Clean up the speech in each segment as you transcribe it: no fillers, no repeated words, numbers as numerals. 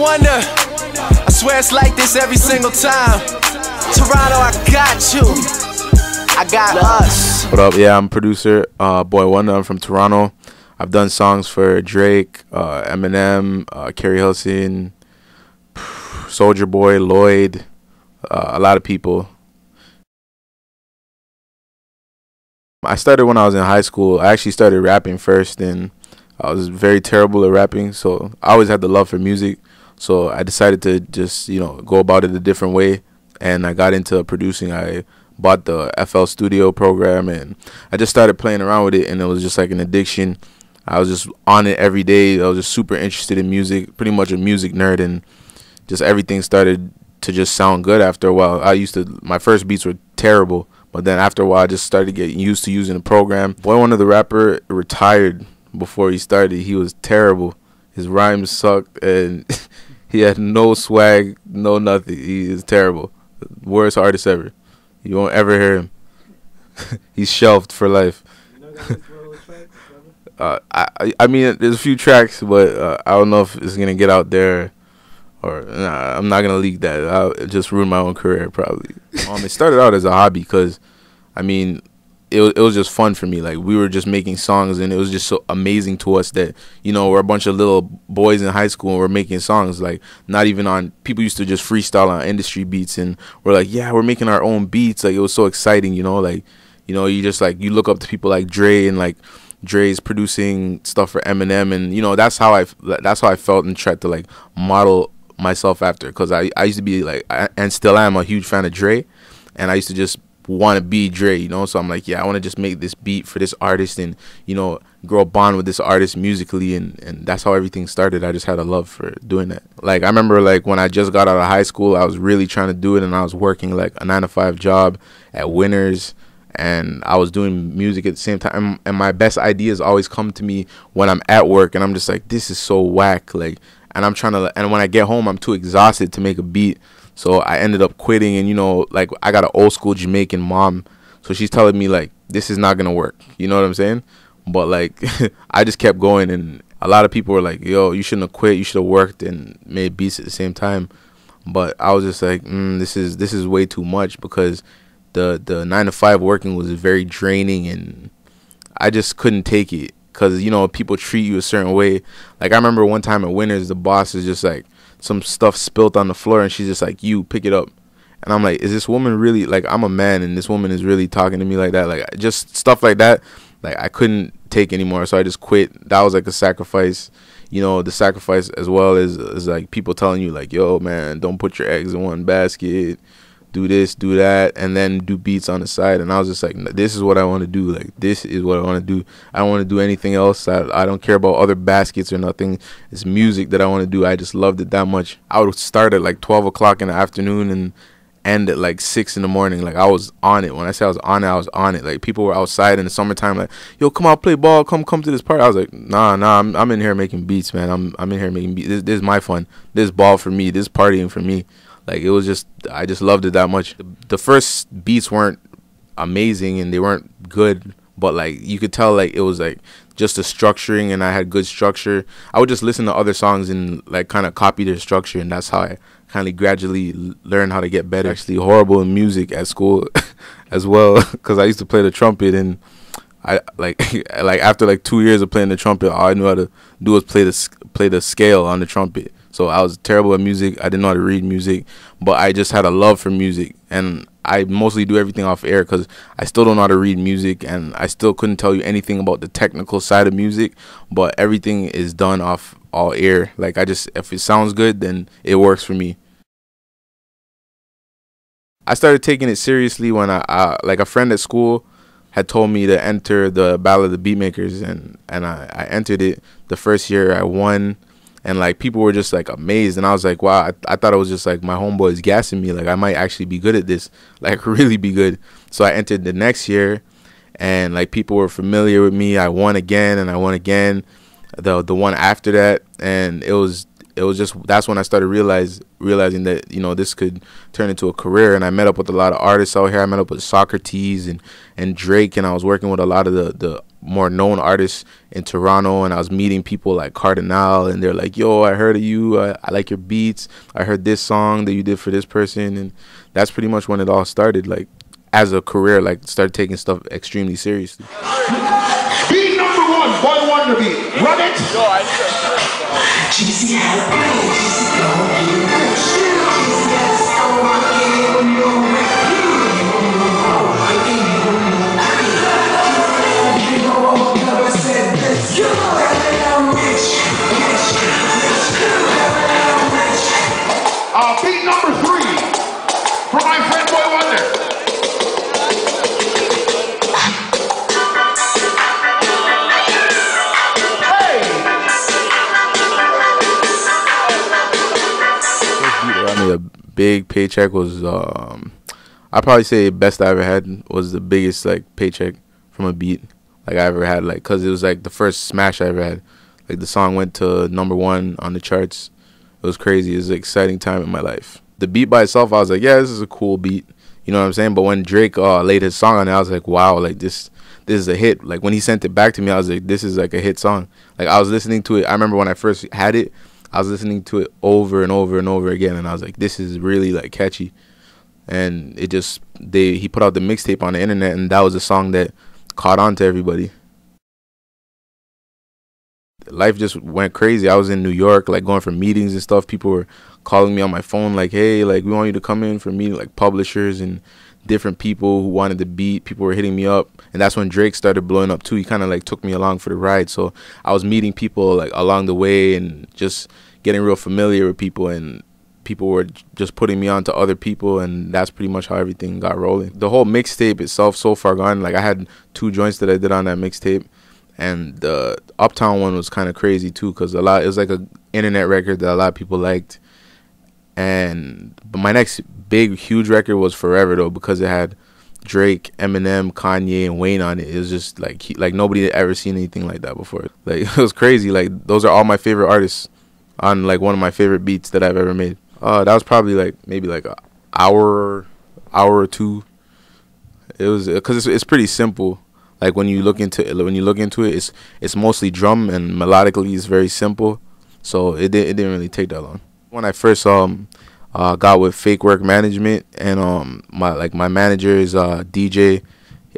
Boi1da, I swear it's like this every single time. Toronto, I got you. I got us. What up? Yeah, I'm producer Boi1da. I'm from Toronto. I've done songs for Drake, Eminem, Carrie Hilson, Soulja Boy, Lloyd, a lot of people. I started when I was in high school. I actually started rapping first, and I was very terrible at rapping, so I always had the love for music. So I decided to just, go about it a different way, and I got into producing. I bought the FL Studio program, and I just started playing around with it, and it was just like an addiction. I was just on it every day. I was just super interested in music, pretty much a music nerd, and just everything started to just sound good after a while. My first beats were terrible, but then after a while I just started getting used to using the program. Boi1da the rapper retired before he started. He was terrible. His rhymes sucked, and he had no swag, no nothing. He is terrible. Worst artist ever. You won't ever hear him. He's shelved for life. I mean, there's a few tracks, but I don't know if it's gonna get out there, or nah, I'm not gonna leak that. I'll just ruin my own career probably. It started out as a hobby because, I mean, it was just fun for me. Like, we were just making songs, and it was just so amazing to us that, we're a bunch of little boys in high school and we're making songs. Like, not even on, people used to just freestyle on industry beats, and we're like, yeah, we're making our own beats. Like, it was so exciting, like, you just like, you look up to people like Dre, and like Dre's producing stuff for Eminem, and that's how I felt and tried to like model myself after, because I used to be like, and still am a huge fan of Dre, and I used to just want to be Dre, so I'm like, yeah, I want to just make this beat for this artist, and grow a bond with this artist musically, and that's how everything started. I just had a love for doing that. Like, I remember like when I just got out of high school, I was really trying to do it, and I was working like a 9-to-5 job at Winners, and I was doing music at the same time, and my best ideas always come to me when I'm at work, and I'm just like, this is so whack, like, and I'm trying to, and when I get home, I'm too exhausted to make a beat. So I ended up quitting, and like, I got an old school Jamaican mom, so she's telling me like, this is not gonna work, you know what I'm saying? But like, I just kept going, and a lot of people were like, yo, you shouldn't have quit, you should have worked and made beats at the same time. But I was just like, this is way too much, because the 9-to-5 working was very draining, and I just couldn't take it, because people treat you a certain way. Like, I remember one time at Winners, the boss is just like, some stuff spilt on the floor, and she's just like, you pick it up. And I'm like, is this woman really, like, I'm a man, and this woman is really talking to me like that? Like, just stuff like that, like, I couldn't take anymore, so I just quit. That was like a sacrifice, the sacrifice as well as like people telling you like, yo man, don't put your eggs in one basket, do this, do that, and then do beats on the side. And I was just like, this is what I want to do. Like, this is what I want to do. I don't want to do anything else. I don't care about other baskets or nothing. It's music that I want to do. I just loved it that much. I would start at like 12 o'clock in the afternoon and end at like 6 in the morning. Like, I was on it. When I say I was on it, I was on it. Like, people were outside in the summertime like, yo, come out, play ball, come to this party. I was like, nah, I'm in here making beats, man. I'm in here making beats. This is my fun. This ball for me. This partying for me. Like, it was just, I just loved it that much. The first beats weren't amazing, and they weren't good, but like, you could tell like it was like just the structuring, and I had good structure. I would just listen to other songs and like kind of copy their structure, and that's how I kind of gradually learned how to get better. Actually horrible in music at school as well, because I used to play the trumpet, and I like after like 2 years of playing the trumpet, all I knew how to do was play the scale on the trumpet. So I was terrible at music. I didn't know how to read music, but I just had a love for music, and I mostly do everything off air, because I still don't know how to read music, and I still couldn't tell you anything about the technical side of music, but everything is done off all air. Like, if it sounds good, then it works for me. I started taking it seriously when I like, a friend at school had told me to enter the Battle of the Beatmakers, and I entered it. The first year I won. And like, people were just like amazed, and I was like, wow, I thought it was just like my homeboys gassing me, like I might actually be good at this, like really be good. So I entered the next year, and like, people were familiar with me. I won again, and I won again the one after that, and it was just, that's when I started realizing that this could turn into a career. And I met up with a lot of artists out here. I met up with Socrates and Drake, and I was working with a lot of the more known artists in Toronto, and I was meeting people like Cardinal, and they're like, yo, I heard of you, I like your beats, I heard this song that you did for this person. And that's pretty much when it all started, like as a career, like started taking stuff extremely seriously. Beat number one, Boi1da beat. Run it. Beat number three from my friend Boi1da. A big paycheck was I'd probably say best I ever had was the biggest like paycheck from a beat like I ever had, like because it was like the first smash I ever had. Like the song went to #1 on the charts. It was crazy. It was an exciting time in my life. The beat by itself, I was like, yeah, this is a cool beat, you know what I'm saying? But when Drake laid his song on it, I was like, wow, like this is a hit. Like when he sent it back to me, I was like, this is like a hit song. Like I was listening to it. I remember when I first had it, I was listening to it over and over and over again, and I was like, this is really like catchy. And it just, he put out the mixtape on the internet, and that was a song that caught on to everybody. Life just went crazy. I was in New York, like going for meetings and stuff. People were calling me on my phone like, hey, like we want you to come in for a meeting, like publishers and different people who wanted the beat. People were hitting me up, and that's when Drake started blowing up too. He kind of like took me along for the ride, so I was meeting people like along the way and just getting real familiar with people, and people were just putting me on to other people, and that's pretty much how everything got rolling. The whole mixtape itself, So Far Gone, like I had 2 joints that I did on that mixtape, and the Uptown one was kind of crazy too, because it was like a internet record that a lot of people liked. But my next big huge record was Forever though, because it had Drake, Eminem, Kanye, and Wayne on it. It was just like like nobody had ever seen anything like that before. Like it was crazy. Like those are all my favorite artists on like one of my favorite beats that I've ever made. That was probably like maybe like an hour or 2. It was because it's pretty simple. Like when you look into it, it's mostly drum, and melodically it's very simple. So it didn't really take that long. When I first got with Fake Work Management, and my manager is DJ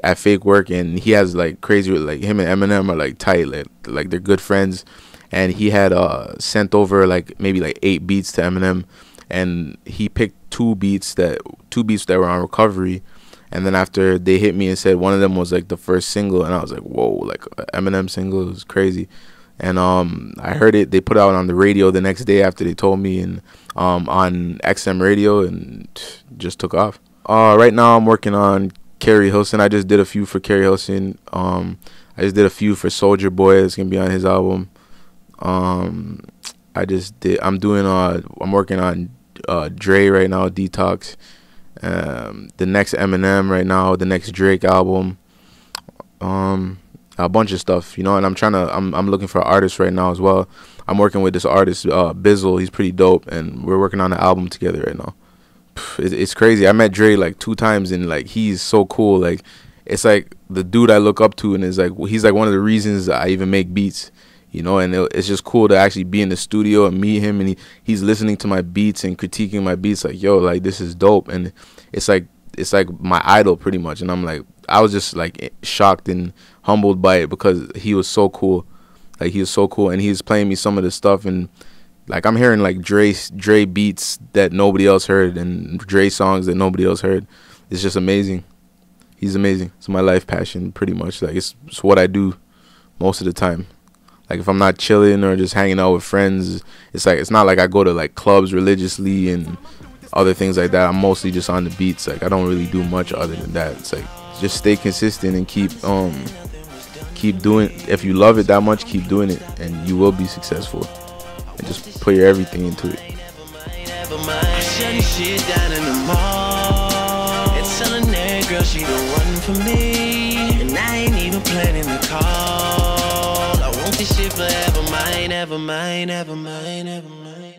at Fake Work, and he has like crazy, like him and Eminem are like tight, like they're good friends. And he had sent over like maybe like 8 beats to Eminem, and he picked 2 beats that were on Recovery. And then after they hit me and said one of them was like the first single, and I was like, whoa, like Eminem single is crazy. And I heard it. They put it out on the radio the next day after they told me, and on XM radio, and just took off. Right now I'm working on Carrie Hilson. I just did a few for Carrie Hilson. I just did a few for Soulja Boy. It's gonna be on his album. I'm working on Dre right now, Detox. The next Eminem right now, the next Drake album, a bunch of stuff, you know. And I'm looking for artists right now as well. I'm working with this artist, Bizzle. He's pretty dope, and we're working on an album together right now. It's crazy. I met Dre like 2 times, and like he's so cool. Like it's like the dude I look up to, and is like he's like one of the reasons I even make beats. You know, and it's just cool to actually be in the studio and meet him, and he's listening to my beats and critiquing my beats like, yo, like this is dope. And it's like my idol pretty much. And I'm like, I was just like shocked and humbled by it, because he was so cool. Like he was so cool, and he's playing me some of the stuff, and like I'm hearing like Dre beats that nobody else heard, and Dre songs that nobody else heard. It's just amazing. He's amazing. It's my life passion pretty much. Like it's what I do most of the time. Like if I'm not chilling or just hanging out with friends, it's not like I go to like clubs religiously and other things like that. I'm mostly just on the beats. Like I don't really do much other than that. It's like just stay consistent and keep doing. If you love it that much, keep doing it, and you will be successful. And just put your everything into it. This shit forever mine, ever mine, ever mine, ever mine.